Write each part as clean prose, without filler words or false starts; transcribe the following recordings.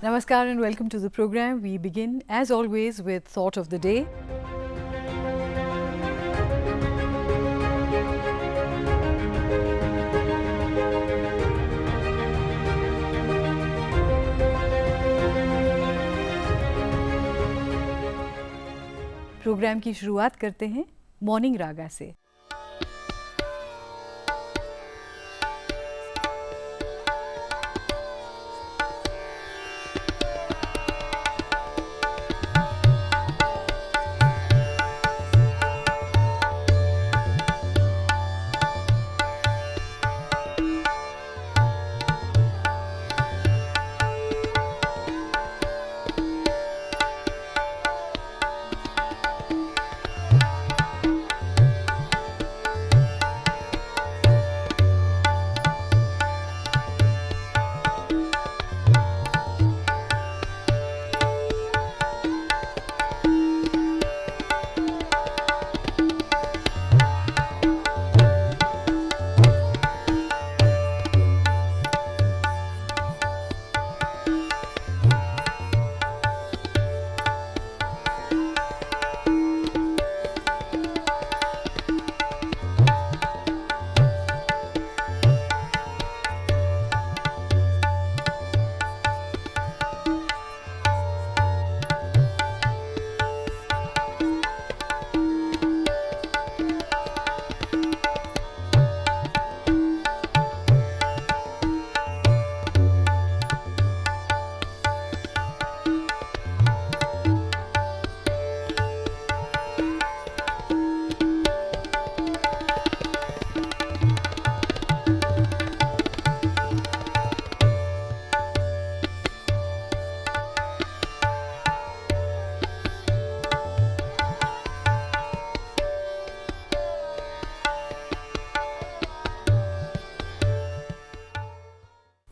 Namaskar and welcome to the program. We begin as always with Thought of the Day. Programme की शुरुआत करते हैं morning रागा से।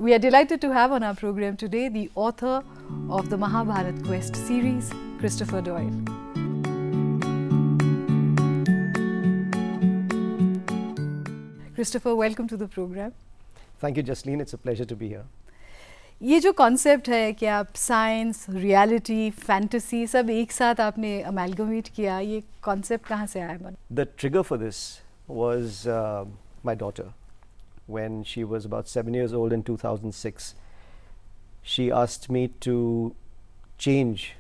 We are delighted to have on our program today the author of the Mahabharat Quest series, Christopher Doyle. Christopher, welcome to the program. Thank you, Jasleen. It's a pleasure to be here. ये जो concept है कि आप science, reality, fantasy सब एक साथ आपने amalgamate किया, ये कॉन्सेप्ट कहाँ से आया मन? The trigger for this was my daughter. When she was about 7 years old in 2006, she asked me to change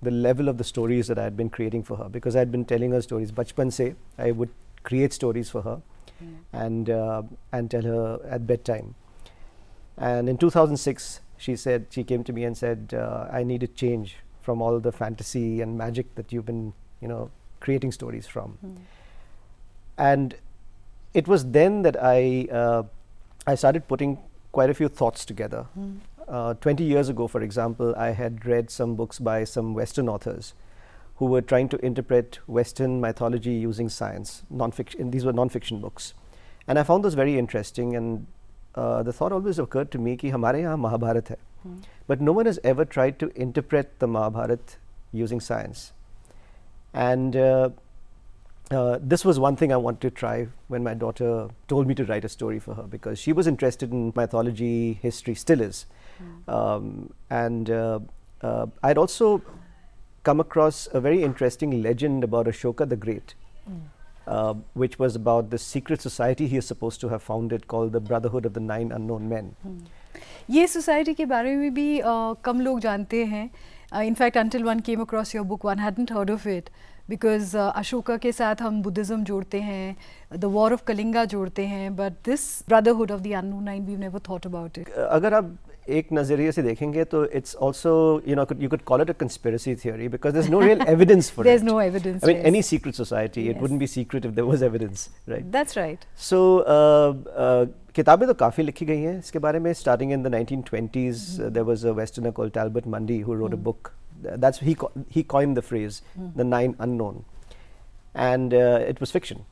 the level of the stories that I had been creating for her, because I had been telling her stories. Bachpan se, I would create stories for her and tell her at bedtime. And in 2006, she came to me and said, I need a change from all the fantasy and magic that you've been, creating stories from. And it was then that I started putting quite a few thoughts together. 20 years ago, for example, I had read some books by some Western authors who were trying to interpret Western mythology using science, non-fiction. These were non-fiction books. And I found those very interesting, and the thought always occurred to me कि हमारे यहाँ महाभारत है, but no one has ever tried to interpret the Mahabharat using science. And this was one thing I wanted to try when my daughter told me to write a story for her, because she was interested in mythology, history, still is. And I'd also come across a very interesting legend about Ashoka the Great, which was about the secret society he is supposed to have founded called the Brotherhood of the Nine Unknown Men. ये society के बारे में भी कम लोग जानते हैं. In fact, until one came across your book, one hadn't heard of it. Because Ashoka के साथ हम बुद्धिज़्म जोड़ते हैं, the war of Kalinga जोड़ते हैं, but this brotherhood of the unknown nine, we've never thought about it. अगर आप एक नज़रिए से देखेंगे तो it's also, you could call it a conspiracy theory, because there's no real evidence for there's it. No evidence. I mean, yes. any secret society, it wouldn't be secret if there was evidence, right? That's right. So किताबें तो काफ़ी लिखी गई हैं इसके बारे में. Starting in the 1920s, there was a Westerner called Talbot Mundy who wrote a book. That's he coined the phrase, the nine unknown, and it was fiction.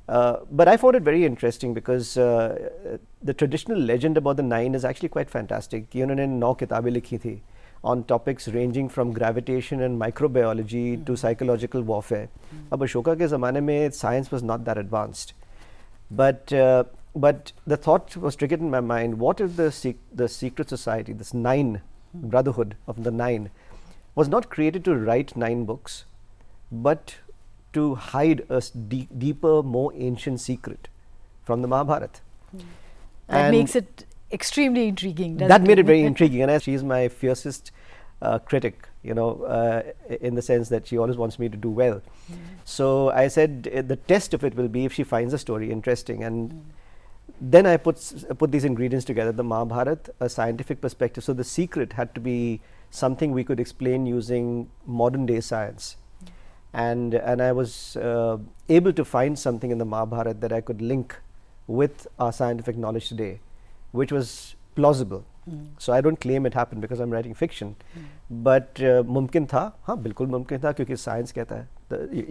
But I found it very interesting because the traditional legend about the nine is actually quite fantastic. उन्होंने 9 किताबें लिखी थी on topics ranging from gravitation and microbiology to psychological warfare. अब अशोका के ज़माने में science was not that advanced, but the thought was triggered in my mind: what if the secret society, this nine brotherhood of the nine, was not created to write 9 books, but to hide a deeper, more ancient secret from the Mahabharata. That makes it extremely intriguing. That made it very intriguing, and she is my fiercest critic, you know, in the sense that she always wants me to do well. So I said the test of it will be if she finds the story interesting, and then I put these ingredients together: the Mahabharata, a scientific perspective. So the secret had to be something we could explain using modern day science, and I was able to find something in the Mahabharata that I could link with our scientific knowledge today, which was plausible. So I don't claim it happened because I'm writing fiction, but mumkin tha, हाँ बिल्कुल मुमकिन था क्योंकि science कहता है,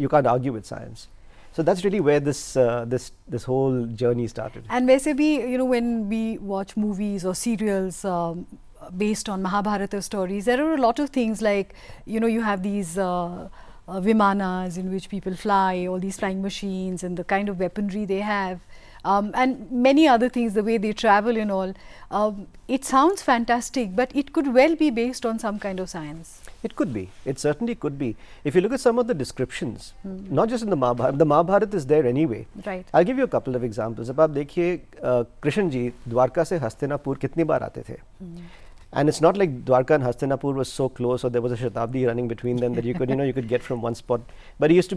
you can't argue with science. So that's really where this whole journey started. And वैसे भी, you know, when we watch movies or serials based on Mahabharata stories, there are a lot of things like, you know, you have these vimanas in which people fly, all these flying machines and the kind of weaponry they have. And many other things, the way they travel and all. It sounds fantastic, but it could well be based on some kind of science. It could be. It certainly could be. If you look at some of the descriptions, not just in the Mahabharata is there anyway. Right. I'll give you a couple of examples. अब आप देखिए कृष्ण जी द्वारका से हस्तिनापुर कितनी बार आते थे? And it's not like Dwarka and Hastinapur was so close, or there was a Shatabdi running between them that you could, you know, you could get from one spot. But he used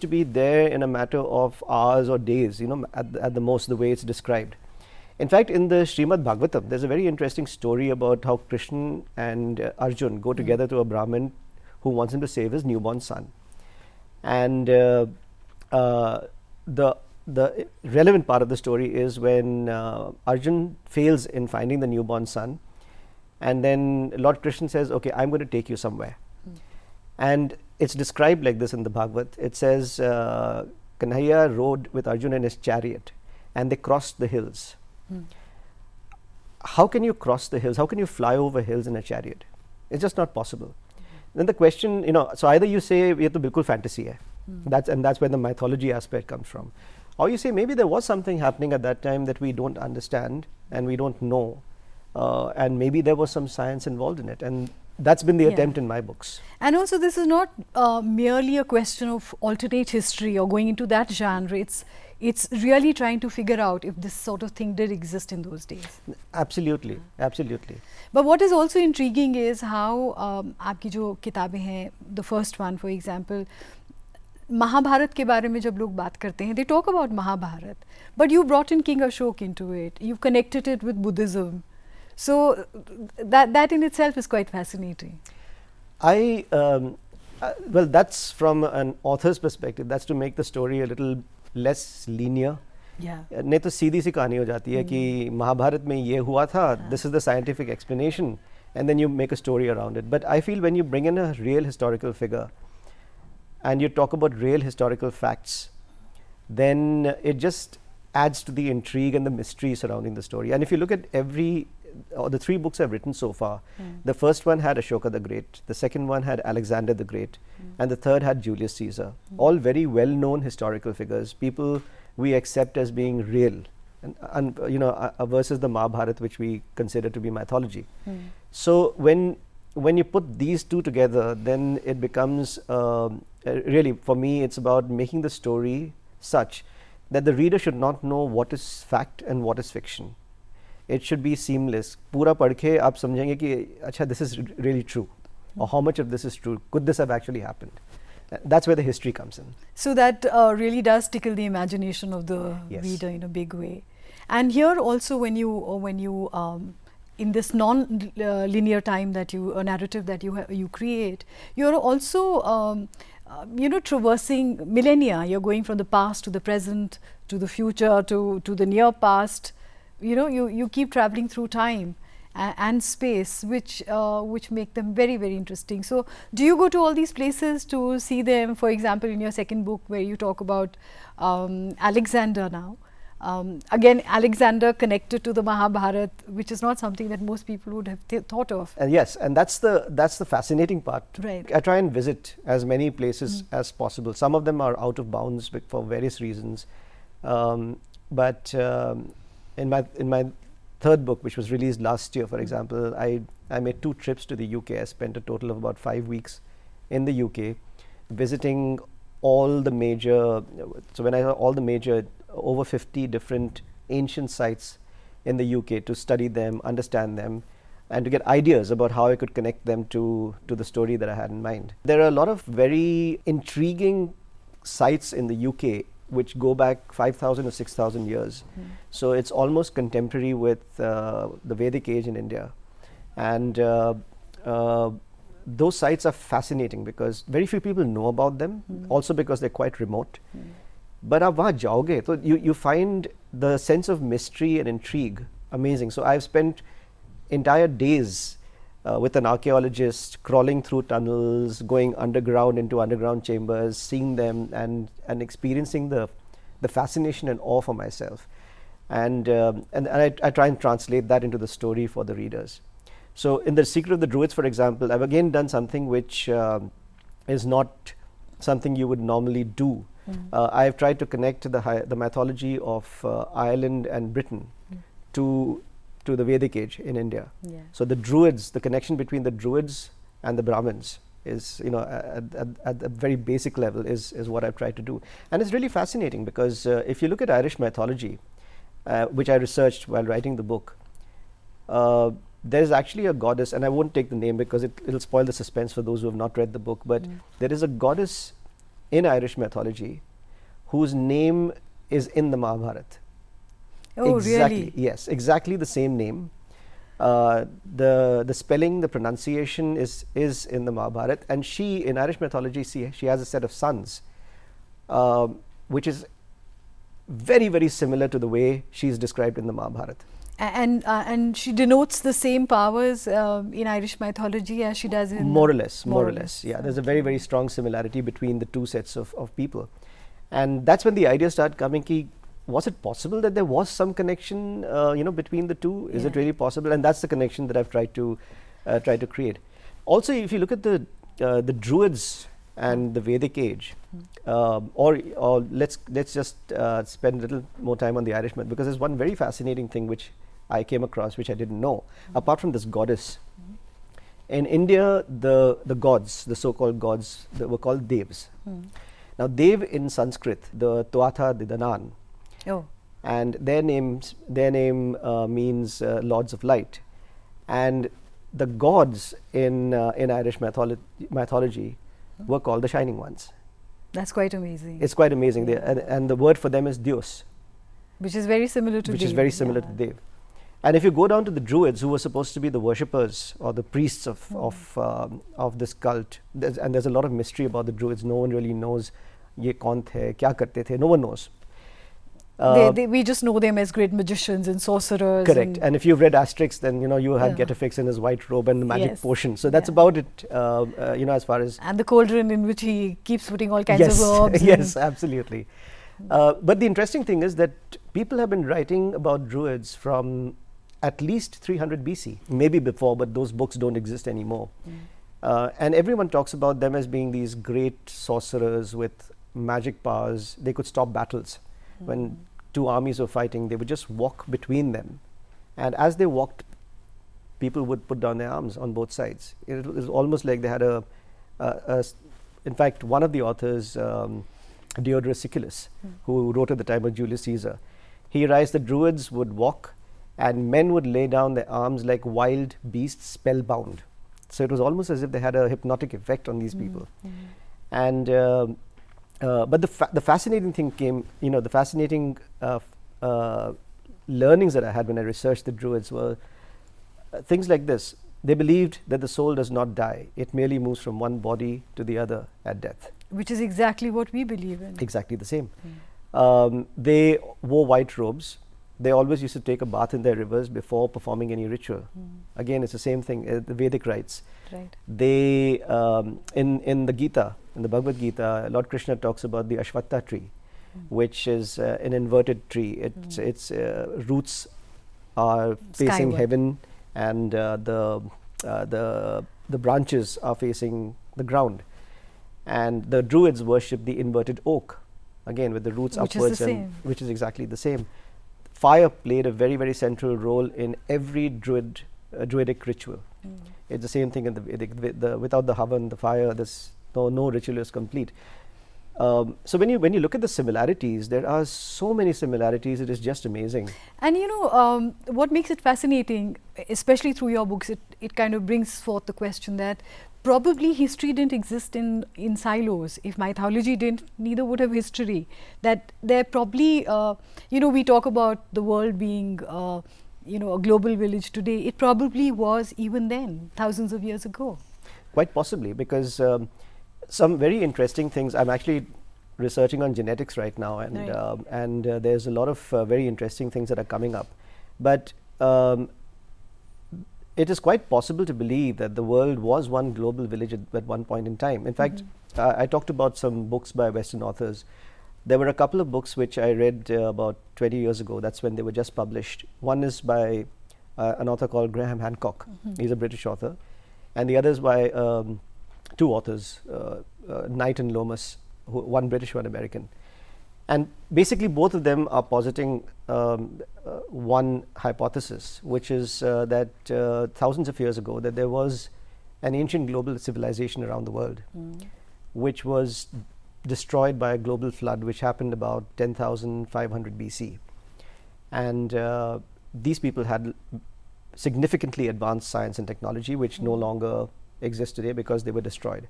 to be there in a matter of hours or days, you know, at the most, the way it's described. In fact, in the Srimad Bhagavatam, there's a very interesting story about how Krishna and Arjun go together to a Brahmin who wants him to save his newborn son. And the relevant part of the story is when Arjun fails in finding the newborn son. And then Lord Krishna says, okay, I'm going to take you somewhere. And it's described like this in the Bhagavad. It says, Kanhaiya rode with Arjuna in his chariot and they crossed the hills. How can you cross the hills? How can you fly over hills in a chariot? It's just not possible. Then the question, you know, so either you say, ye to bilkul fantasy hai. That's where the mythology aspect comes from. Or you say, maybe there was something happening at that time that we don't understand and we don't know. And maybe there was some science involved in it, and that's been the attempt in my books. And also, this is not merely a question of alternate history or going into that genre. It's really trying to figure out if this sort of thing did exist in those days. Absolutely, absolutely. But what is also intriguing is how आपकी जो किताबें हैं, the first one, for example, Mahabharat के बारे में जब लोग बात करते हैं, they talk about Mahabharat, but you brought in King Ashok into it. You've connected it with Buddhism. So that in itself is quite fascinating. Well, that's from an author's perspective. That's to make the story a little less linear. Yeah. नहीं तो सीधी सी कहानी हो जाती है कि महाभारत में ये हुआ था. This is the scientific explanation, and then you make a story around it. But I feel when you bring in a real historical figure and you talk about real historical facts, then it just adds to the intrigue and the mystery surrounding the story. And if you look at the 3 books I've written so far, the first one had Ashoka the Great, the second one had Alexander the Great, and the third had Julius Caesar. All very well-known historical figures, people we accept as being real, and you know, versus the Mahabharata, which we consider to be mythology. So when you put these 2 together, then it becomes really, for me, it's about making the story such that the reader should not know what is fact and what is fiction. It should be seamless. पूरा पढ़ के आप समझेंगे कि अच्छा, this is really true, or how much of this is true. Could this have actually happened? That's where the history comes in. So that really does tickle the imagination of the reader in a big way. And here also, when you in this non-linear time that a narrative that you create, you're also you know, traversing millennia. You're going from the past to the present to the future to the near past. You know, you keep traveling through time and space, which make them very, very interesting. So do you go to all these places to see them? For example, in your second book, where you talk about Alexander now, again, Alexander connected to the Mahabharata, which is not something that most people would have thought of. And yes, and that's the fascinating part. Right. I try and visit as many places as possible. Some of them are out of bounds for various reasons, but in my third book, which was released last year, for example, I made 2 trips to the UK. I spent a total of about 5 weeks in the UK, visiting all the major, over 50 different ancient sites in the UK, to study them, understand them, and to get ideas about how I could connect them to the story that I had in mind. There are a lot of very intriguing sites in the UK which go back 5,000 or 6,000 years. So it's almost contemporary with the Vedic age in India. And those sites are fascinating because very few people know about them, also because they're quite remote. But आप वहाँ जाओगे तो you find the sense of mystery and intrigue amazing. So I've spent entire days with an archaeologist, crawling through tunnels, going underground into underground chambers, seeing them and experiencing the fascination and awe for myself. And I try and translate that into the story for the readers. So in The Secret of the Druids, for example, I've again done something which is not something you would normally do. I've tried to connect the mythology of Ireland and Britain to the Vedic age in India. So the Druids, the connection between the Druids and the Brahmins is, at a very basic level is what I've tried to do. And it's really fascinating because if you look at Irish mythology, which I researched while writing the book, there's actually a goddess, and I won't take the name because it'll spoil the suspense for those who have not read the book, but there is a goddess in Irish mythology whose name is in the Mahabharata. Oh, exactly, really? Yes, exactly the same name. The spelling, the pronunciation is in the Mahabharata, and she, in Irish mythology, she has a set of sons, which is very, very similar to the way she's described in the Mahabharata. And she denotes the same powers in Irish mythology as she does in more or less. Yeah, there's a very, very strong similarity between the two sets of people, and that's when the idea started coming. Was it possible that there was some connection, between the two? Is it really possible? And that's the connection that I've tried to create. Also, if you look at the Druids and the Vedic age, or let's just spend a little more time on the Irish myth, because there's one very fascinating thing which I came across, which I didn't know. Apart from this goddess, in India, the gods, the so-called gods, were called devs. Now, dev in Sanskrit, the Tuatha De Danann, and their name means lords of light, and the gods in Irish mythology were called the Shining Ones. That's quite amazing. It's quite amazing. And the word for them is Dios, which is very similar to Dev. Dev. And if you go down to the Druids, who were supposed to be the worshippers or the priests of this cult, and there's a lot of mystery about the Druids. No one really knows ye kaun the, kya karte the. No one knows. We just know them as great magicians and sorcerers. Correct. And if you've read Asterix, then you had Getafix in his white robe and the magic potion. So that's about it. As far as and the cauldron in which he keeps putting all kinds of herbs. Yes, absolutely. But the interesting thing is that people have been writing about Druids from at least 300 BC, maybe before, but those books don't exist anymore. And everyone talks about them as being these great sorcerers with magic powers. They could stop battles. When two armies were fighting, they would just walk between them. And as they walked, people would put down their arms on both sides. It was almost like they had in fact, one of the authors, Doordarshan Siculus, who wrote at the time of Julius Caesar, he writes the Druids would walk and men would lay down their arms like wild beasts spellbound. So it was almost as if they had a hypnotic effect on these people. And but the fascinating thing came, the fascinating learnings that I had when I researched the Druids were things like this. They believed that the soul does not die. It merely moves from one body to the other at death. Which is exactly what we believe in. Exactly the same. They wore white robes. They always used to take a bath in their rivers before performing any ritual. Again, it's the same thing, the Vedic rites. Right. They, in the Gita, in the Bhagavad Gita, Lord Krishna talks about the Ashwatha tree, which is an inverted tree. Its roots are facing heaven, and the branches are facing the ground. And the Druids worship the inverted oak, again with the roots upwards, which is exactly the same. fire played a very, very central role in every druidic ritual. It's the same thing in the Vedic. Without the havan, the fire, there's no ritual is complete. So when you look at the similarities, there are so many similarities. It is just amazing. And you know, what makes it fascinating, especially through your books, it kind of brings forth the question that probably history didn't exist in silos. If mythology didn't, neither would have history. That there probably, you know, we talk about the world being, you know, a global village today. It probably was even then, thousands of years ago. Quite possibly, because some very interesting things. I'm actually researching on genetics right now, and there's a lot of very interesting things that are coming up. But it is quite possible to believe that the world was one global village at one point in time. In fact, I talked about some books by Western authors. There were a couple of books which I read about 20 years ago. That's when they were just published. One is by an author called Graham Hancock. He's a British author. And the other is by two authors, Knight and Lomas, one British, one American. And basically both of them are positing one hypothesis, which is that thousands of years ago that there was an ancient global civilization around the world, which was destroyed by a global flood which happened about 10,500 BC. And these people had significantly advanced science and technology which no longer exist today because they were destroyed.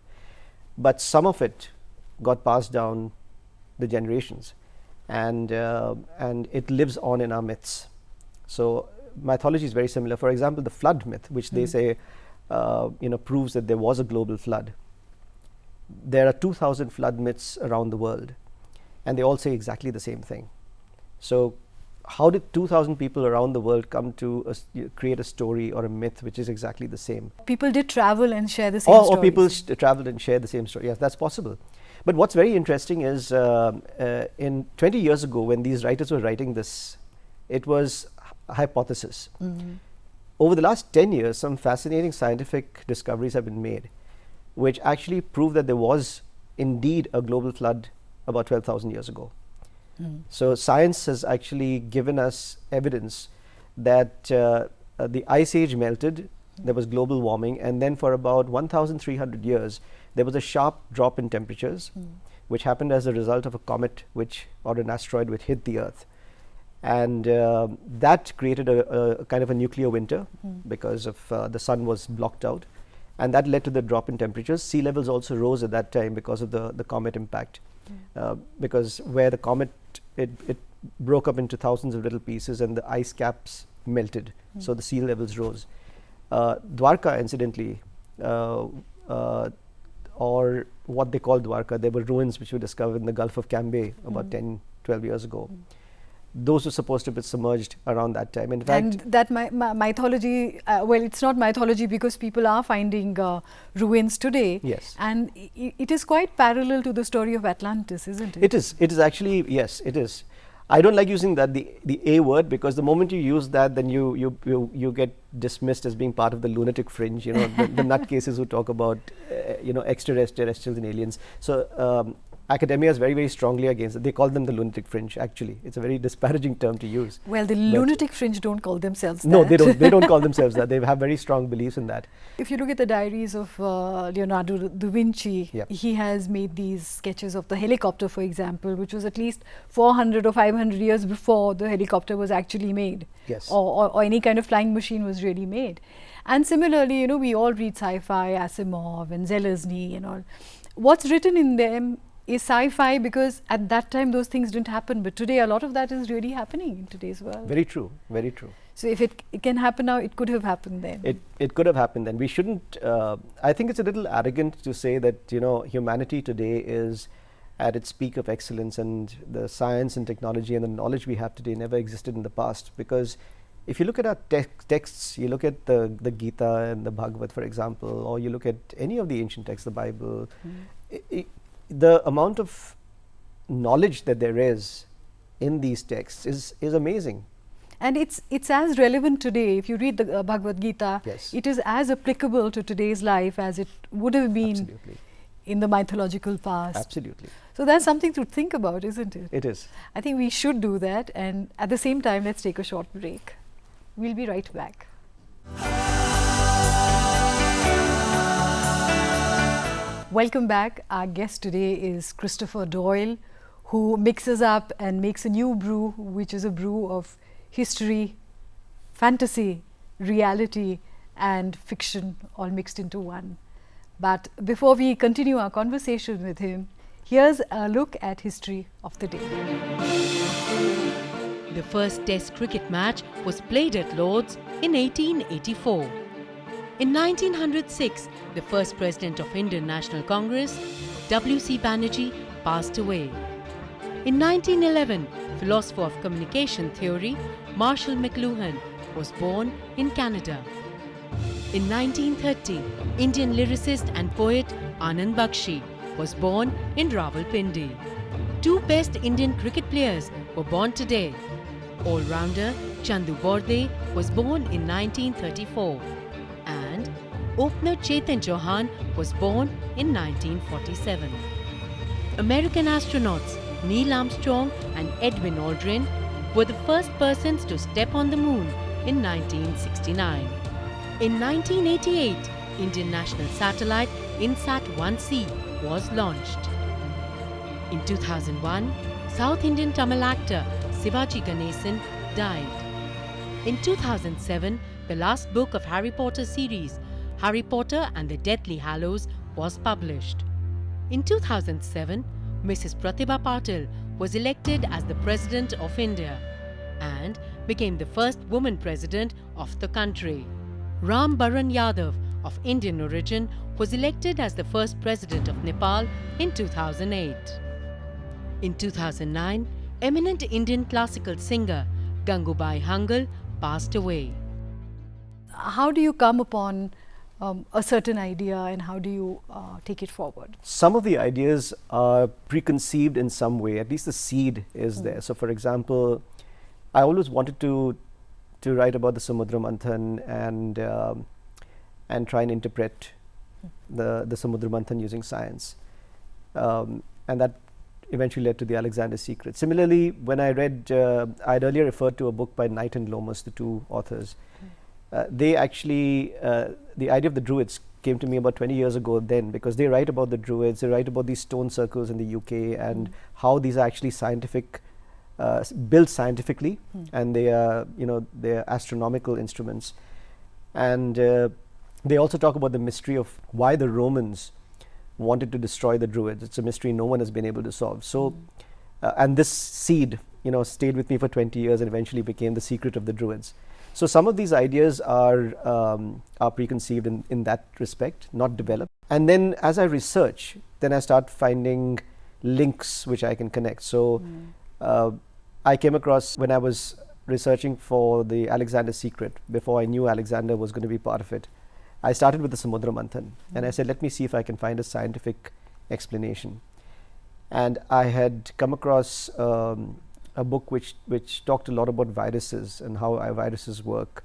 But some of it got passed down the generations, and it lives on in our myths. So mythology is very similar. For example, the flood myth, which they say proves that there was a global flood. There are 2,000 flood myths around the world, and they all say exactly the same thing. So how did 2,000 people around the world come to create a story or a myth which is exactly the same? People did travel and share the same stories. Or people traveled and shared the same story. Yes, that's possible. But what's very interesting is in 20 years ago, when these writers were writing this, it was a hypothesis. Over the last 10 years, some fascinating scientific discoveries have been made, which actually prove that there was indeed a global flood about 12,000 years ago. So science has actually given us evidence that the ice age melted, there was global warming, and then for about 1,300 years, there was a sharp drop in temperatures, which happened as a result of a comet or an asteroid which hit the Earth. And that created a kind of a nuclear winter because of the sun was blocked out. And that led to the drop in temperatures. Sea levels also rose at that time because of the comet impact. Because where the comet, it broke up into thousands of little pieces and the ice caps melted. So the sea levels rose. Dwarka, incidentally, or what they call Dwarka, there were ruins which were discovered in the Gulf of Cambay about 10, 12 years ago. Those were supposed to be submerged around that time. In fact, and that mythology, well, it's not mythology because people are finding ruins today. Yes. And it is quite parallel to the story of Atlantis, isn't it? It is. It is actually, yes, it is. I don't like using that the A word, because the moment you use that, then you get dismissed as being part of the lunatic fringe. You know, the nutcases who talk about extraterrestrials and aliens. So academia is very, very strongly against it. They call them the lunatic fringe. Actually, it's a very disparaging term to use. Well, the lunatic fringe don't call themselves that. No, they don't. They don't call themselves that. They have very strong beliefs in that. If you look at the diaries of Leonardo da Vinci, he has made these sketches of the helicopter, for example, which was at least 400 or 500 years before the helicopter was actually made. Yes. Or any kind of flying machine was really made. And similarly, we all read sci-fi, Asimov and Zelazny and all. What's written in them is sci-fi because at that time those things didn't happen, but today a lot of that is really happening in today's world. Very true, very true. So if it can happen now, it could have happened then. It could have happened then. We shouldn't, I think it's a little arrogant to say that, humanity today is at its peak of excellence, and the science and technology and the knowledge we have today never existed in the past. Because if you look at our texts, you look at the Gita and the Bhagavad, for example, or you look at any of the ancient texts, the Bible, the amount of knowledge that there is in these texts is amazing. And it's as relevant today. If you read the Bhagavad Gita, yes, it is as applicable to today's life as it would have been. Absolutely. in the mythological past. Absolutely. So that's something to think about, isn't it? It is. I think we should do that, and at the same time, let's take a short break. We'll be right back. Welcome back. Our guest today is Christopher Doyle, who mixes up and makes a new brew, which is a brew of history, fantasy, reality, and fiction all mixed into one. But before we continue our conversation with him, here's a look at history of the day. The first Test cricket match was played at Lord's in 1884. In 1906, the first president of Indian National Congress, W.C. Banerjee, passed away. In 1911, philosopher of communication theory, Marshall McLuhan, was born in Canada. In 1930, Indian lyricist and poet Anand Bakshi was born in Rawalpindi. Two best Indian cricket players were born today. All-rounder Chandu Borde was born in 1934 and opener Chetan Chauhan was born in 1947. American astronauts Neil Armstrong and Edwin Aldrin were the first persons to step on the moon in 1969. In 1988, Indian national satellite INSAT-1C was launched. In 2001, South Indian Tamil actor Sivaji Ganesan died. In 2007, the last book of Harry Potter series, Harry Potter and the Deathly Hallows, was published. In 2007, Mrs. Pratibha Patil was elected as the President of India and became the first woman president of the country. Ram Baran Yadav, of Indian origin, was elected as the first president of Nepal in 2008. In 2009, eminent Indian classical singer Gangubai Hangal passed away. How do you come upon a certain idea, and how do you take it forward? Some of the ideas are preconceived in some way, at least the seed is there. So for example, I always wanted to write about the Samudra Manthan and try and interpret the Samudra Manthan using science. And that eventually led to the Alexander's Secret. Similarly, when I read, I'd earlier referred to a book by Knight and Lomas, the two authors. They actually, the idea of the Druids came to me about 20 years ago then, because they write about the Druids, they write about these stone circles in the UK and how these are actually scientific, built scientifically, and they are, they are astronomical instruments. And they also talk about the mystery of why the Romans wanted to destroy the Druids. It's a mystery no one has been able to solve. So, and this seed, stayed with me for 20 years and eventually became the secret of the Druids. So some of these ideas are preconceived in that respect, not developed. And then as I research, then I start finding links which I can connect. So I came across, when I was researching for the Alexander's Secret, before I knew Alexander was going to be part of it, I started with the Samudra Manthan, and I said, let me see if I can find a scientific explanation. And I had come across a book which talked a lot about viruses and how viruses work.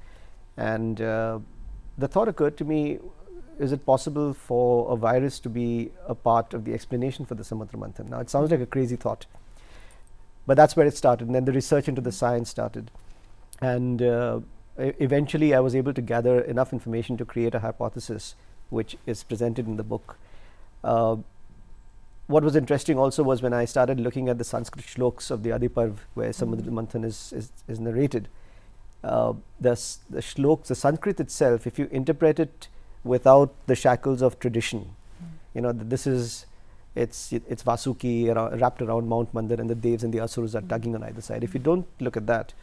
And the thought occurred to me, is it possible for a virus to be a part of the explanation for the Samudra Manthan? Now, it sounds like a crazy thought, but that's where it started. And then the research into the science started. And eventually, I was able to gather enough information to create a hypothesis, which is presented in the book. What was interesting also was when I started looking at the Sanskrit shloks of the Adiparv, where Samudra Manthan is narrated. The shloks, the Sanskrit itself, if you interpret it without the shackles of tradition, this is, it's Vasuki wrapped around Mount Mandar, and the Devs and the Asuras are tugging on either side. If you don't look at that,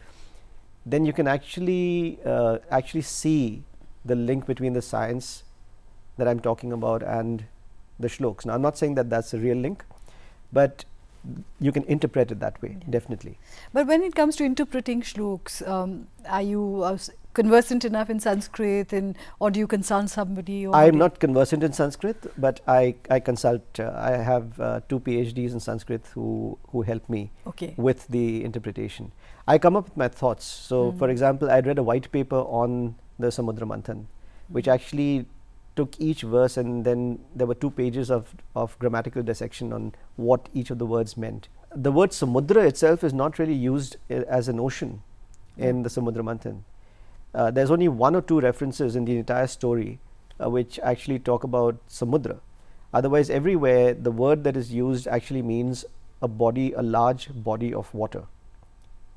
then you can actually see the link between the science that I'm talking about and the shloks. Now, I'm not saying that that's a real link, but you can interpret it that way, definitely. But when it comes to interpreting shloks, are you conversant enough in Sanskrit, or do you consult somebody? I'm not conversant in Sanskrit, but I consult. I have 2 PhDs in Sanskrit who help me with the interpretation. I come up with my thoughts. So, for example, I read a white paper on the Samudra Manthan, which actually took each verse and then there were 2 pages of grammatical dissection on what each of the words meant. The word Samudra itself is not really used as an ocean in the Samudra Manthan. There's only 1 or 2 references in the entire story which actually talk about Samudra. Otherwise, everywhere the word that is used actually means a large body of water,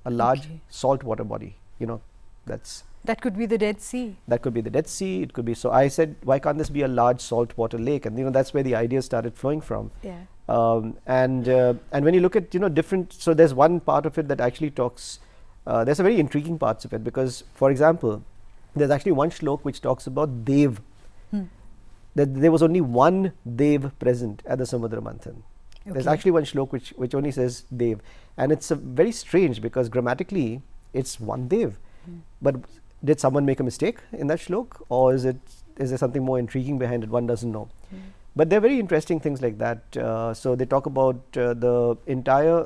a large salt water body. You know, that could be the Dead Sea. That could be the Dead Sea. It could be. So I said, why can't this be a large saltwater lake? And that's where the idea started flowing from. Yeah. And when you look at different, so there's one part of it that actually talks. There's a very intriguing parts of it because, for example, there's actually one shlok which talks about Dev. That there was only one Dev present at the Samudra Manthan. There's actually one shlok which only says Dev, and it's very strange because grammatically it's one Dev. But did someone make a mistake in that shlok, or is there something more intriguing behind it? One doesn't know. But they're very interesting things like that. So they talk about the entire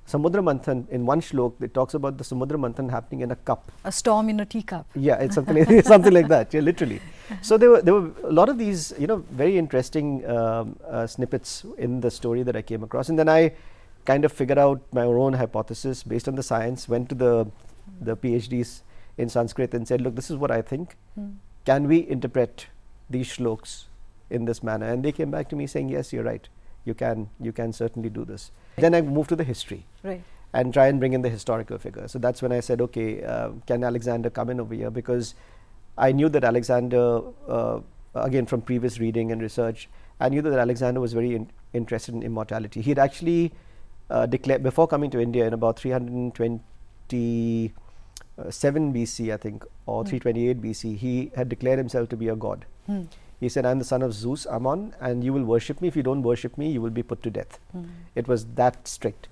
Samudra Manthan in one shlok. It talks about the Samudra Manthan happening in a cup. A storm in a teacup. Yeah, it's something like, something like that. Yeah, literally. So there were a lot of these very interesting snippets in the story that I came across, and then I kind of figured out my own hypothesis based on the science. Went to the PhDs in Sanskrit and said, look, this is what I think. Can we interpret these shloks in this manner? And they came back to me saying, yes, you're right. You can certainly do this. Then I moved to the history and try and bring in the historical figure. So that's when I said, okay, can Alexander come in over here? Because I knew that Alexander, again from previous reading and research, I knew that Alexander was very interested in immortality. He had actually declared, before coming to India in about 327 BC, I think, or 328 BC, he had declared himself to be a god. He said, I'm the son of Zeus, Ammon, and you will worship me. If you don't worship me, you will be put to death. It was that strict.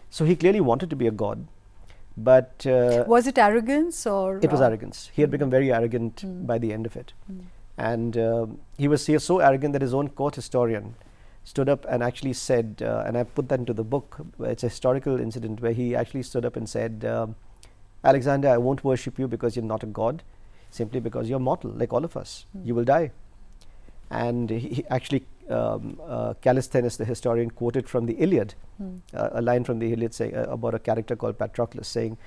So he clearly wanted to be a god. But was it arrogance or? It was arrogance. He had become very arrogant by the end of it. And he was so arrogant that his own court historian stood up and actually said, and I put that into the book, it's a historical incident where he actually stood up and said, Alexander, I won't worship you because you're not a god, simply because you're mortal, like all of us. You will die. And he actually, Callisthenes, the historian, quoted from the Iliad, a line from the Iliad about a character called Patroclus, saying,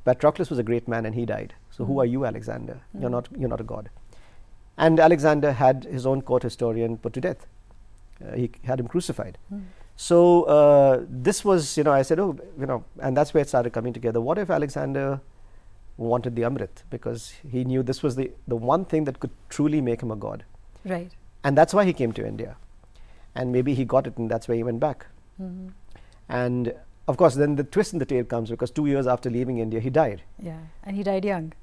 Patroclus was a great man and he died. So who are you, Alexander? You're not a god. And Alexander had his own court historian put to death. He had him crucified. So this was, I said, and that's where it started coming together. What if Alexander wanted the Amrit? Because he knew this was the one thing that could truly make him a god. Right. And that's why he came to India. And maybe he got it, and that's why he went back. And of course, then the twist in the tale comes because 2 years after leaving India, he died. Yeah, and he died young.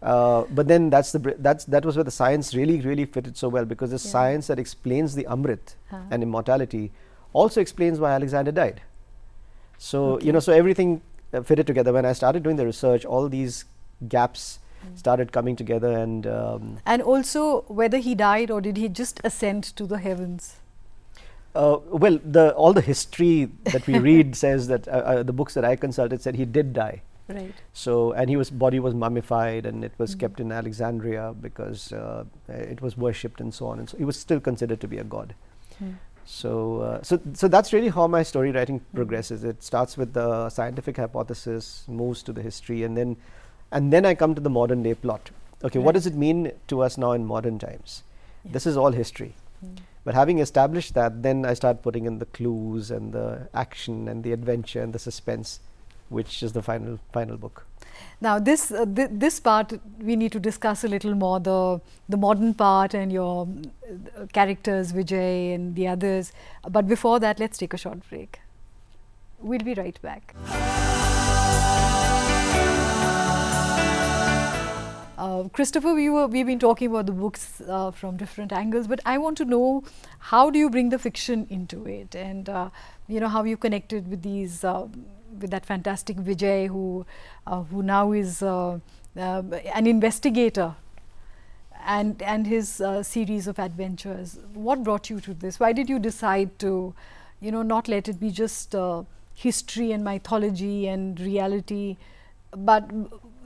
But then that was where the science really fitted so well, because the science that explains the Amrit and immortality also explains why Alexander died. So so everything fitted together. When I started doing the research, all these gaps started coming together, and also whether he died or did he just ascend to the heavens? Well, all the history that we read says that the books that I consulted said he did die. Right. So, and his body was mummified and it was kept in Alexandria because it was worshipped and so on. And so he was still considered to be a god. So that's really how my story writing progresses. It starts with the scientific hypothesis, moves to the history, and then I come to the modern day plot. Okay, what does it mean to us now in modern times? This is all history. But having established that, then I start putting in the clues and the action and the adventure and the suspense, which is the final book. Now this part we need to discuss a little more, the modern part and your characters, Vijay and the others. But before that, let's take a short break. We'll be right back. Christopher, we've been talking about the books from different angles, but I want to know, how do you bring the fiction into it, and how you connected with these with that fantastic Vijay who now is an investigator, and his series of adventures. What brought you to this? Why did you decide to not let it be just history and mythology and reality, but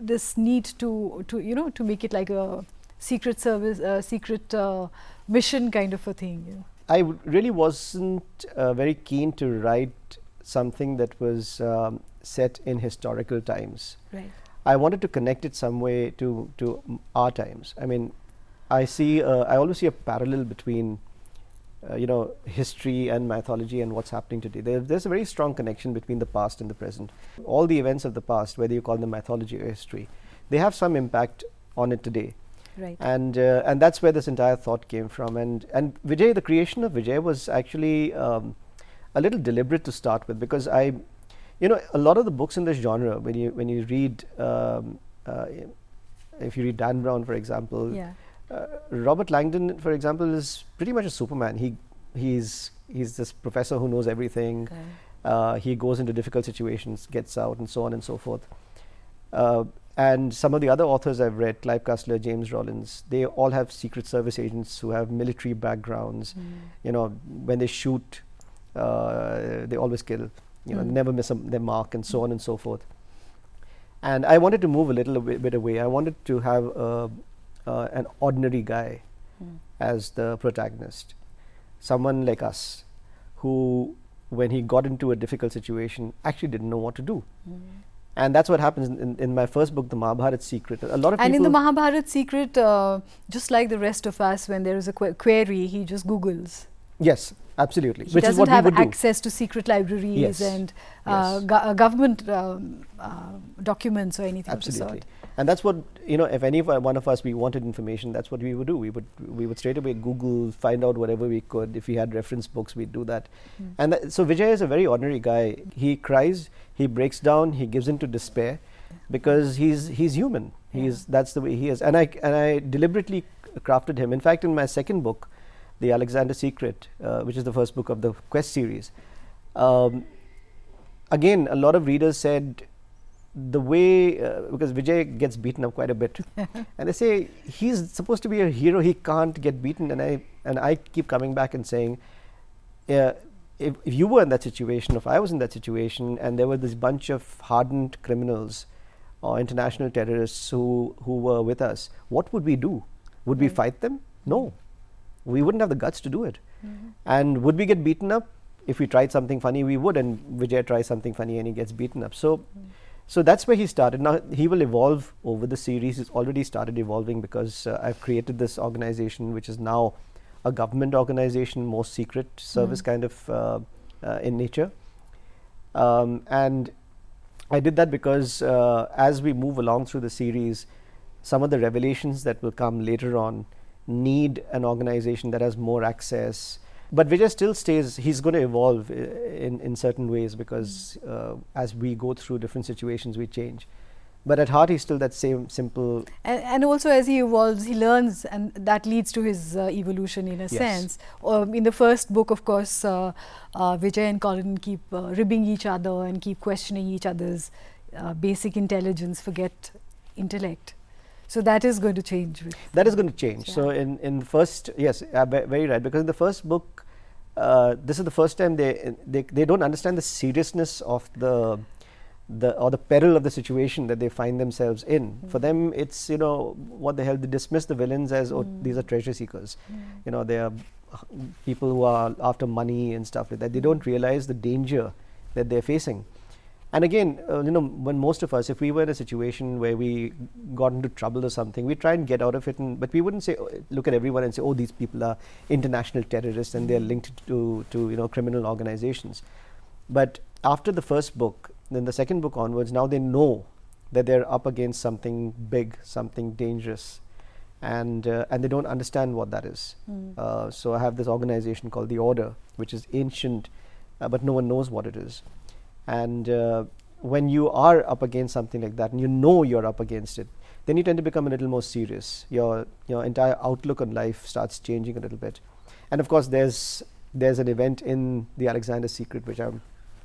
this need to make it like a secret service, secret mission kind of a thing. You know. I really wasn't very keen to write something that was set in historical times. Right. I wanted to connect it some way to our times. I mean, I always see a parallel between history and mythology and what's happening today. There's a very strong connection between the past and the present. All the events of the past, whether you call them mythology or history, they have some impact on it today. Right. And that's where this entire thought came from. And Vijay, the creation of Vijay was actually a little deliberate to start with, because a lot of the books in this genre, when you read, if you read Dan Brown, for example, Yeah. Robert Langdon, for example, is pretty much a Superman. He's this professor who knows everything. Okay. He goes into difficult situations, gets out, and so on and so forth. And some of the other authors I've read, Clive Cussler, James Rollins, they all have Secret Service agents who have military backgrounds. When they shoot, they always kill. Never miss their mark, and so on and so forth. And I wanted to move a little bit away. I wanted to have an ordinary guy as the protagonist, someone like us, who, when he got into a difficult situation, actually didn't know what to do. And that's what happens in my first book, The Mahabharat Secret. A lot of And people, in the Mahabharat Secret, just like the rest of us, when there is a query, he just Googles. yes, absolutely. He Which is doesn't what we have would do. access to secret libraries Yes. and Yes. government documents or anything Absolutely. of the sort. And that's what, if any one of us, we wanted information, that's what we would do. We would straight away Google, find out whatever we could. If we had reference books, we'd do that. And so Vijay is a very ordinary guy. He cries, he breaks down, he gives into despair, because he's human. That's the way he is. And I deliberately crafted him. In fact, in my second book, The Alexander Secret, which is the first book of the Quest series, again, a lot of readers said, the way, because Vijay gets beaten up quite a bit, and they say he's supposed to be a hero, he can't get beaten, and I keep coming back and saying, if you were in that situation, if I was in that situation, and there were this bunch of hardened criminals or international terrorists who were with us, what would we do? Would we fight them? No, we wouldn't have the guts to do it. And would we get beaten up? If we tried something funny, we would, and Vijay tries something funny and he gets beaten up. So that's where he started. Now he will evolve over the series. He's already started evolving, because I've created this organization, which is now a government organization, more secret service kind of in nature. And I did that because as we move along through the series, some of the revelations that will come later on need an organization that has more access. But Vijay still stays, he's going to evolve in certain ways, because as we go through different situations, we change. But at heart, he's still that same simple. And also, as he evolves, he learns, and that leads to his evolution in a sense. In the first book, of course, Vijay and Colin keep ribbing each other and keep questioning each other's basic intelligence, forget intellect. So that is going to change. That is going to change. So in the first, yes, very right. Because in the first book, this is the first time they don't understand the seriousness of the peril of the situation that they find themselves in. For them, it's, what the hell, they dismiss the villains as, oh, these are treasure seekers. They are people who are after money and stuff like that. They don't realize the danger that they're facing. And again, when most of us, if we were in a situation where we got into trouble or something, we try and get out of it. But we wouldn't say, look at everyone and say, oh, these people are international terrorists and they're linked to criminal organizations. But after the first book, then the second book onwards, now they know that they're up against something big, something dangerous, and they don't understand what that is. So I have this organization called the Order, which is ancient, but no one knows what it is. And when you are up against something like that, and you know you're up against it, then you tend to become a little more serious. Your entire outlook on life starts changing a little bit. And of course, there's an event in The Alexander Secret, which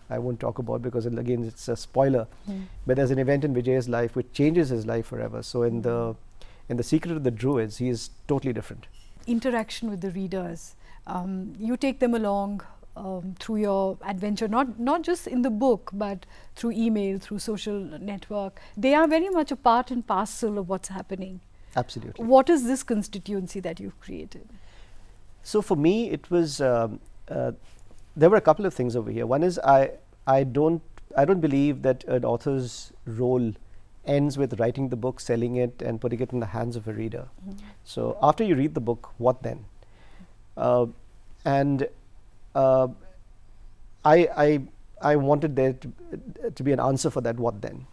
I won't talk about, because again, it's a spoiler. But there's an event in Vijay's life which changes his life forever. So in the Secret of the Druids, he is totally different. Interaction with the readers. You take them along through your adventure, not just in the book, but through email, through social network. They are very much a part and parcel of what's happening. Absolutely. What is this constituency that you've created? So for me, it was there were a couple of things over here. One is I don't believe that an author's role ends with writing the book, selling it, and putting it in the hands of a reader. So after you read the book, what then? And I wanted there to be an answer for that. What then?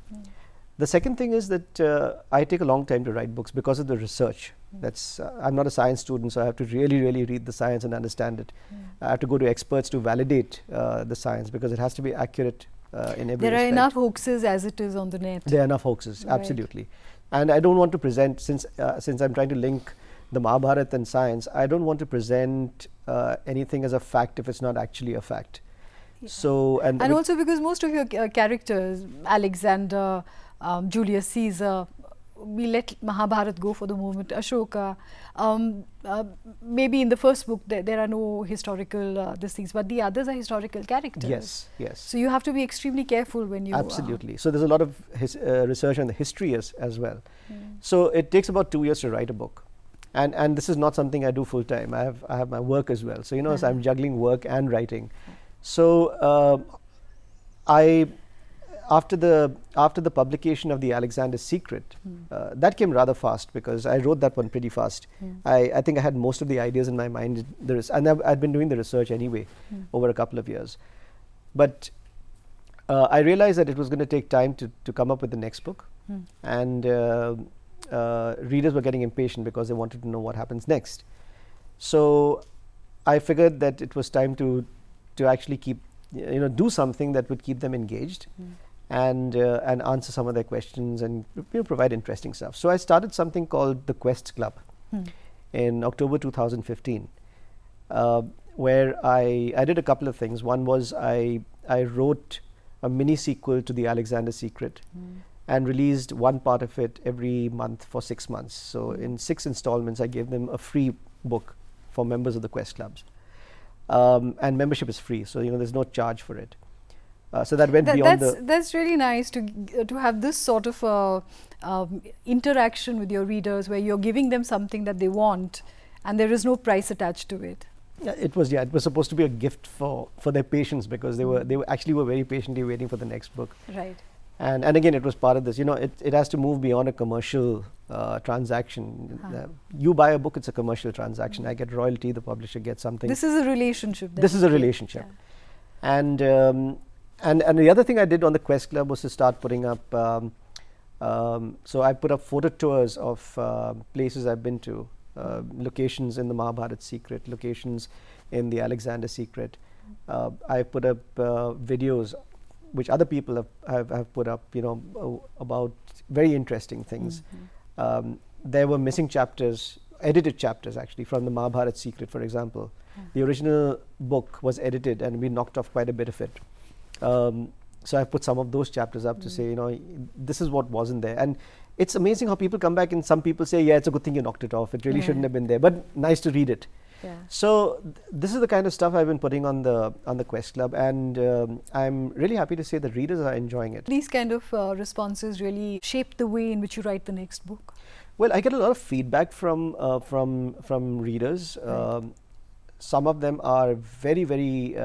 The second thing is that I take a long time to write books because of the research. That's I'm not a science student, so I have to really read the science and understand it. I have to go to experts to validate the science because it has to be accurate in every There are respect. enough hoaxes as it is on the net. There are enough hoaxes, Right. absolutely. And I don't want to present, since I'm trying to link the Mahabharata and science, I don't want to present anything as a fact if it's not actually a fact. So And also because most of your characters, Alexander, Julius Caesar, we let Mahabharata go for the moment, Ashoka. Maybe in the first book there are no historical these things, but the others are historical characters. yes. So you have to be extremely careful when you... Absolutely. So there's a lot of research on the history as well. So it takes about 2 years to write a book. And this is not something I do full time. I have my work as well. So so I'm juggling work and writing. So after the publication of the Alexander's Secret, that came rather fast because I wrote that one pretty fast. I think I had most of the ideas in my mind. And I'd been doing the research anyway over a couple of years. But I realized that it was going to take time to come up with the next book. And readers were getting impatient because they wanted to know what happens next. So I figured that it was time to actually do something that would keep them engaged. And answer some of their questions and provide interesting stuff. So I started something called the Quest Club in October 2015, where I did a couple of things. One was I wrote a mini sequel to the Alexander's Secret and released one part of it every month for 6 months. So in 6 installments, I gave them a free book for members of the Quest Clubs. And membership is free, so there's no charge for it. So that went beyond that's really nice to have this sort of interaction with your readers where you're giving them something that they want and there is no price attached to it. It was supposed to be a gift for their patience because they were very patiently waiting for the next book. Right. And again, it was part of this. It has to move beyond a commercial transaction. You buy a book, it's a commercial transaction. I get royalty, the publisher gets something. This is a relationship. This is a relationship. Yeah. And the other thing I did on the Quest Club was to start putting up. So I put up photo tours of places I've been to, locations in the Mahabharata Secret, locations in the Alexander Secret. I put up videos which other people have put up, about very interesting things. There were missing chapters, edited chapters actually, from the Mahabharata Secret, for example. The original book was edited and we knocked off quite a bit of it. So I've put some of those chapters up to say, this is what wasn't there. And it's amazing how people come back and some people say, yeah, it's a good thing you knocked it off. It really shouldn't have been there, but nice to read it. Yeah. So this is the kind of stuff I've been putting on the Quest Club, and I'm really happy to say that readers are enjoying it. These kind of responses really shape the way in which you write the next book. Well, I get a lot of feedback from readers. Right. Some of them are very, very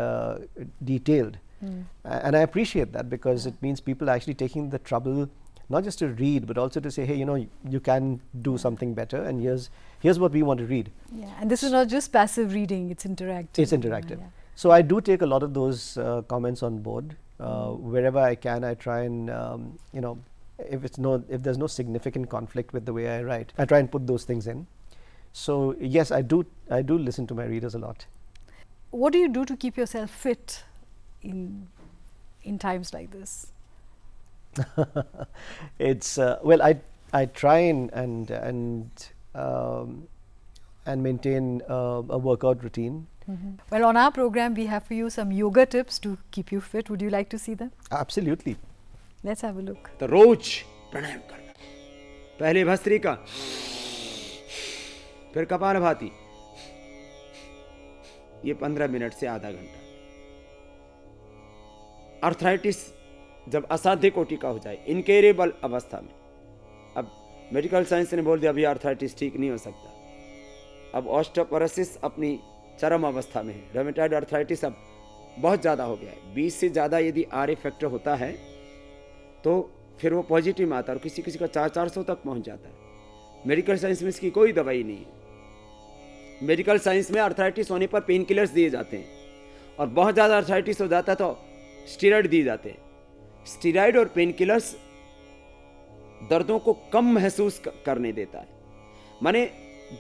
detailed, and I appreciate that because it means people are actually taking the trouble not just to read, but also to say, hey, you can do something better, and here's what we want to read. Yeah, and this is not just passive reading; it's interactive. It's interactive. So I do take a lot of those comments on board. Wherever I can, I try and if there's no significant conflict with the way I write, I try and put those things in. So yes, I do listen to my readers a lot. What do you do to keep yourself fit in times like this? It's well, I try and maintain a workout routine. Well, on our program, we have for you some yoga tips to keep you fit. Would you like to see them? Absolutely. Let's have a look. तो रोज प्राणायाम करना, पहले भस्त्रिका, फिर कपालभाति, ये 15 minute से आधा घंटा। Arthritis जब असाध्य कोटि का हो जाए, इनकेरेबल अवस्था में, अब मेडिकल साइंस ने बोल दिया अभी आर्थराइटिस ठीक नहीं हो सकता। अब ऑस्टियोपोरोसिस अपनी चरम अवस्था में है। रोमेटॉइड आर्थराइटिस अब बहुत ज़्यादा हो गया है। 20 से ज़्यादा यदि आर फैक्टर होता है तो फिर वो पॉजिटिव में आता है और किसी किसी का 400 तक पहुंच जाता है। मेडिकल साइंस में इसकी कोई दवाई नहीं है। मेडिकल साइंस में आर्थराइटिस होने पर पेन किलर्स दिए जाते हैं और बहुत ज़्यादा आर्थराइटिस हो जाता है तो स्टीरॉयड दिए जाते हैं। स्टीरॉयड और पेन किलर्स दर्दों को कम महसूस करने देता है, माने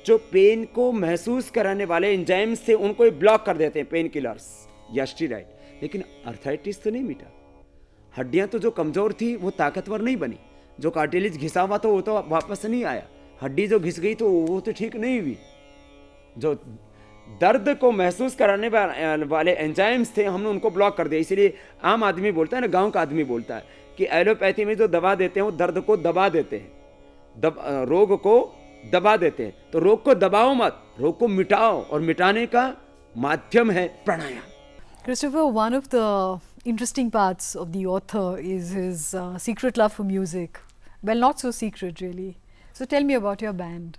जो पेन को महसूस कराने वाले एंजाइम्स थे उनको ही ब्लॉक कर देते हैं पेन किलर्स या स्टीरॉयड। लेकिन आर्थराइटिस तो नहीं मिटा। हड्डियां तो जो कमजोर थी वो ताकतवर नहीं बनी। जो कार्टिलेज घिसा हुआ तो वो तो वापस नहीं आया। हड्डी जो घिस गई तो वो तो ठीक नहीं हुई। जो दर्द को महसूस कराने वाले एंजाइम्स थे हमने उनको ब्लॉक कर दिया। इसलिए आम आदमी बोलता है ना, गांव का आदमी बोलता है कि एलोपैथी में जो दवा देते हैं वो दर्द को दबा देते हैं, रोग को दबा देते हैं। तो रोग को दबाओ मत, रोग को मिटाओ और मिटाने का माध्यम है प्राणायाम। Christopher, one of the interesting parts of the author is his secret love for music. Well, not so secret really. So tell me about your band.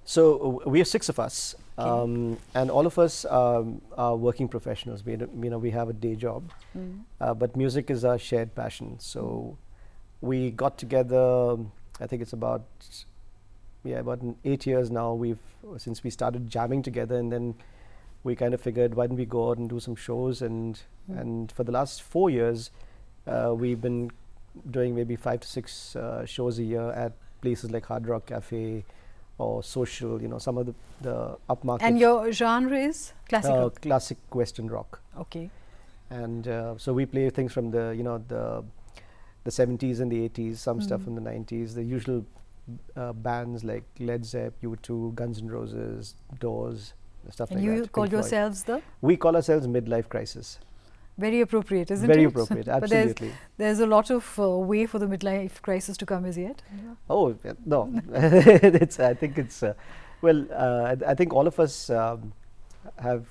So we are 6 of us, and all of us are working professionals. We have a day job, but music is our shared passion. So we got together. I think it's about 8 years now. Since we started jamming together, and then we kind of figured why don't we go out and do some shows, and for the last 4 years we've been doing maybe 5 to 6 shows a year at places like Hard Rock Cafe or Social, some of the upmarket. And your genre is classical? Classic Western rock. Okay. And so we play things from the 70s and the 80s, some stuff from the 90s, the usual bands like Led Zepp, U2, Guns N' Roses, Doors, stuff and like that. And you call yourselves the? We call ourselves Midlife Crisis. Very appropriate, isn't Very it? appropriate, But absolutely. there's a lot of way for the midlife crisis to come as yet. Oh, no. I think it's, I think all of us have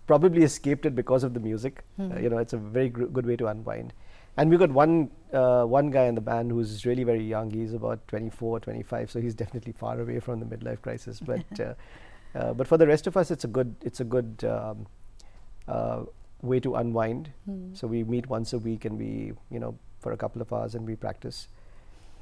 probably escaped it because of the music. It's a very good way to unwind. And we've got one guy in the band who's really very young. He's about 24, 25, so he's definitely far away from the midlife crisis. But for the rest of us, it's a good way to unwind. So we meet once a week and we, for a couple of hours and we practice,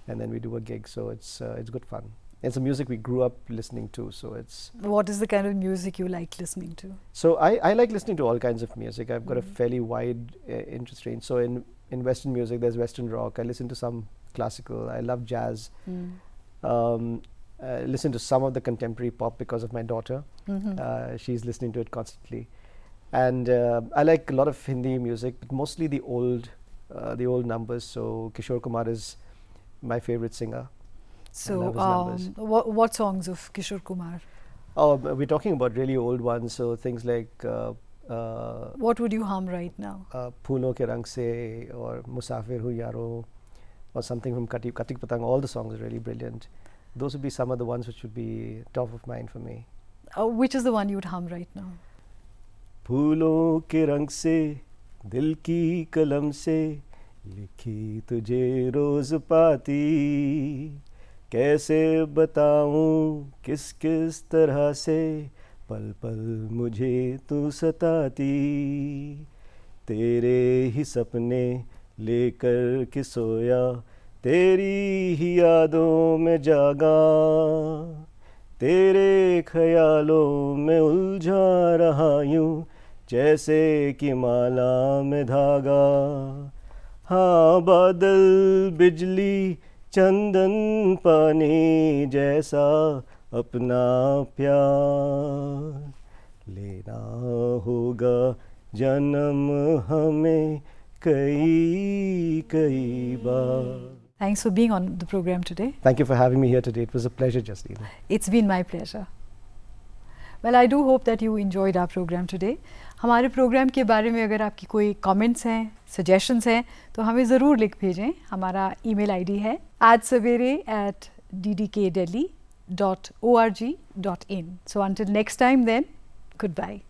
and then we do a gig. So it's good fun. It's a music we grew up listening to. So it's. What is the kind of music you like listening to? So I like listening to all kinds of music. I've got a fairly wide interest range. So in Western music, there's Western rock. I listen to some classical. I love jazz. I listen to some of the contemporary pop because of my daughter. She's listening to it constantly. And I like a lot of Hindi music, but mostly the old numbers. So Kishore Kumar is my favorite singer. So what songs of Kishore Kumar? Oh, we're talking about really old ones. So things like what would you hum right now? Phoolon ke Rang Se, or Musafir Hu Yaro, or something from Katik Patang. All the songs are really brilliant. Those would be some of the ones which would be top of mind for me. Which is the one you would hum right now? फूलों के रंग से दिल की कलम से लिखी तुझे रोज पाती, कैसे बताऊं किस किस तरह से पल पल मुझे तू सताती, तेरे ही सपने लेकर के सोया, तेरी ही यादों में जागा, तेरे ख्यालों में उलझा रहा यूं जैसे कि माला में धागा, हाँ बादल बिजली चंदन पानी जैसा अपना प्यार, लेना होगा जन्म हमें कई कई बार. Thanks for being on the program today. Thank you for having me here today. It was a pleasure, Jasleen. It's been my pleasure. Well, I do hope that you enjoyed our program today. हमारे programme के बारे में अगर आपकी कोई comments हैं, suggestions हैं, तो हमें ज़रूर लिख भेजें. हमारा ईमेल आईडी है aajsavere@ddkdelhi.org.in. So until next time then, goodbye.